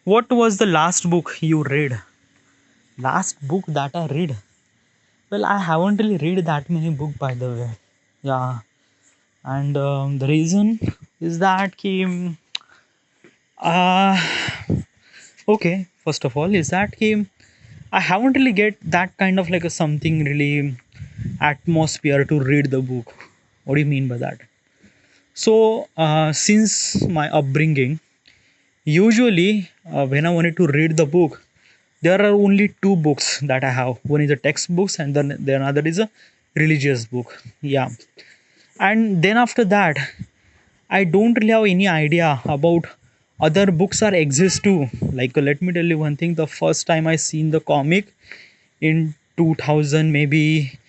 What was the last book you read? Last book that I read? Well, I haven't really read that many books, by the way. Yeah, and the reason is that uh, okay, first of all, is that I haven't really get that kind of like a something really atmosphere to read the book. What do you mean by that? So, since my upbringing, usually when I wanted to read the book, there are only two books that I have. One is a textbooks, and then the another is a religious book. Yeah, and then after that, I don't really have any idea about other books are exist too. Like let me tell you one thing: the first time I seen the comic in 2000, maybe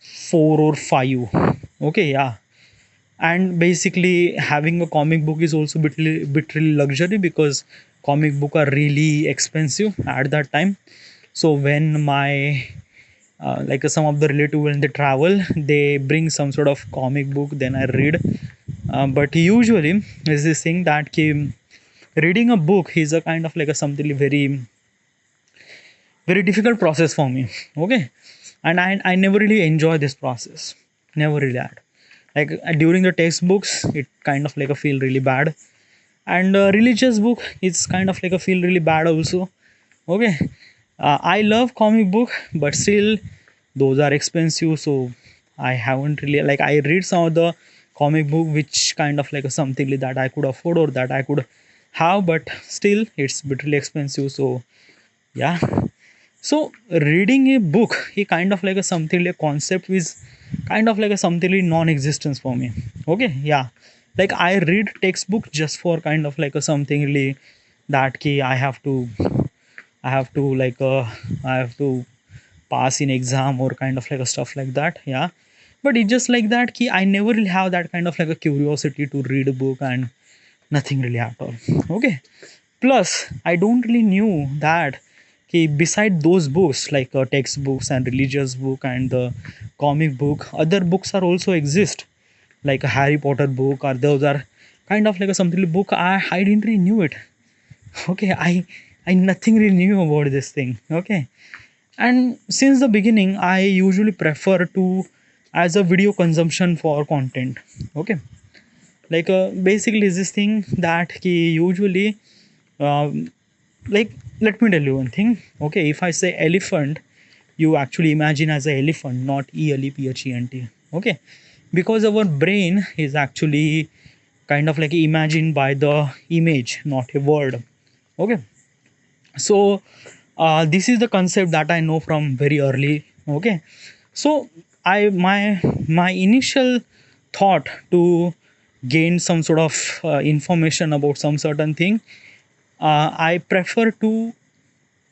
4 or 5. Okay, yeah, and basically having a comic book is also bit really luxury because comic book are really expensive at that time. So when my like some of the relative when they travel, they bring some sort of comic book, then I read. But usually is this thing that reading a book is a kind of like a something very difficult process for me. Okay, and I never really enjoy this process, never really had. Like during the textbooks it kind of like a feel really bad, and religious book it's kind of like a feel really bad also. Okay, I love comic book, but still those are expensive, so I haven't really like I read some of the comic book which kind of like a something like that I could afford or that I could have, but still it's bit really expensive. So yeah, so reading a book, a kind of like a something like concept is kind of like a something like non-existence for me. Okay, yeah, like I read textbook just for kind of like a something really that key I have to like I have to pass in exam or kind of like a stuff like that. Yeah, but it's just like that key I never really have that kind of like a curiosity to read a book and nothing really at all. Okay, plus I don't really knew that beside those books like textbooks and religious book and the comic book, other books are also exist, like a Harry Potter book, or those are kind of like a something book I didn't really knew it. Okay, I nothing really knew about this thing. Okay, and since the beginning I usually prefer to as a video consumption for content. Okay, like basically is this thing that usually um, like let me tell you one thing. Okay, if I say elephant, you actually imagine as a elephant, not elephant. Okay, because our brain is actually kind of like imagined by the image, not a word. Okay, so this is the concept that I know from very early. Okay, so my initial thought to gain some sort of information about some certain thing, I prefer to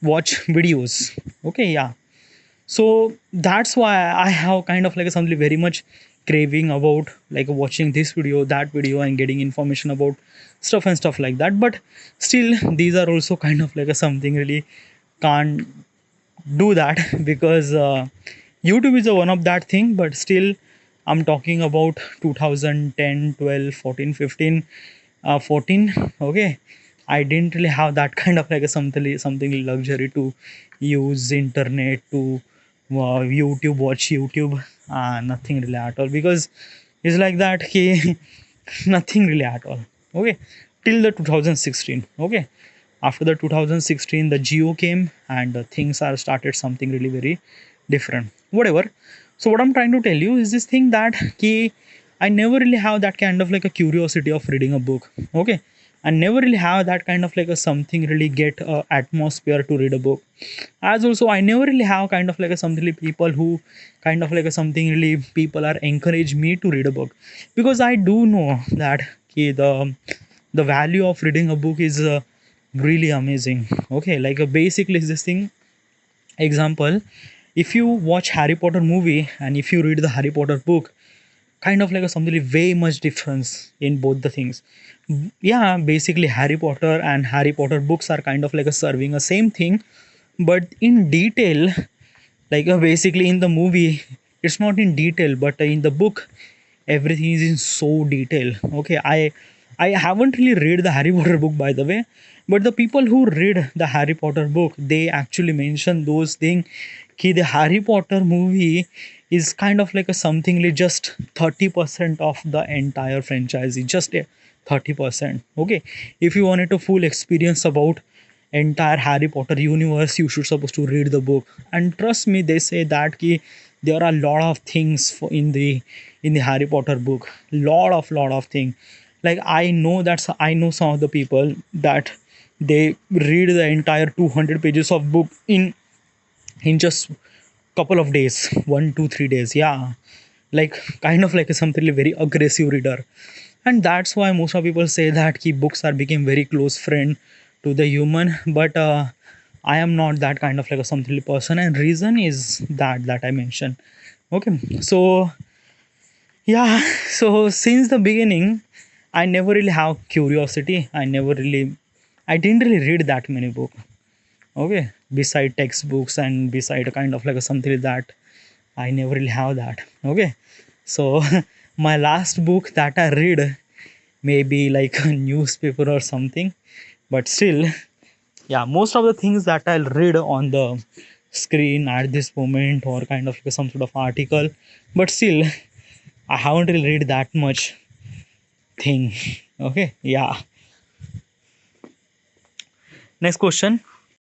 watch videos. Okay, yeah, so that's why I have kind of like something very much craving about like watching this video, that video, and getting information about stuff and stuff like that. But still these are also kind of like a something really can't do that because YouTube is a one of that thing. But still I'm talking about 2010, 12, 14, 15, 14. Okay, I didn't really have that kind of like a something luxury to use internet to YouTube, watch YouTube. Nothing really at all, because it's like that. Nothing really at all. Okay, till the 2016. Okay, after the 2016 the Geo came and things are started something really very different. Whatever. So what I'm trying to tell you is this thing that I never really have that kind of like a curiosity of reading a book. Okay, I never really have that kind of like a something really get atmosphere to read a book. As also I never really have kind of like a something really people who kind of like a something really people are encourage me to read a book, because I do know that the value of reading a book is really amazing. Okay, like basically is this thing. Example, if you watch Harry Potter movie and if you read the Harry Potter book, kind of like a something very much difference in both the things. Yeah, basically Harry Potter and Harry Potter books are kind of like a serving a same thing, but in detail, like basically in the movie it's not in detail, but in the book everything is in so detail. Okay, I haven't really read the Harry Potter book, by the way, But the people who read the Harry Potter book, they actually mention those things ki the Harry Potter movie is kind of like a something like just 30% of the entire franchise. It's just a 30%. Okay. If you wanted a full experience about entire Harry Potter universe, you should supposed to read the book. And trust me, they say that ki there are a lot of things for in the Harry Potter book. Lot of things. Like I know some of the people that they read the entire 200 pages of book in just couple of days, 1 2 3 days, yeah. Like kind of like a something very aggressive reader. And that's why most of people say that key books are became very close friend to the human. But I am not that kind of like a something person, and reason is that I mentioned. Okay, so yeah, so since the beginning I never really have curiosity. I didn't really read that many books. Okay, beside textbooks and beside a kind of like a something like that, I never really have that. Okay, so my last book that I read maybe like a newspaper or something, but still, yeah, most of the things that I'll read on the screen at this moment or kind of like some sort of article, but still, I haven't really read that much thing. Okay, yeah. Next question.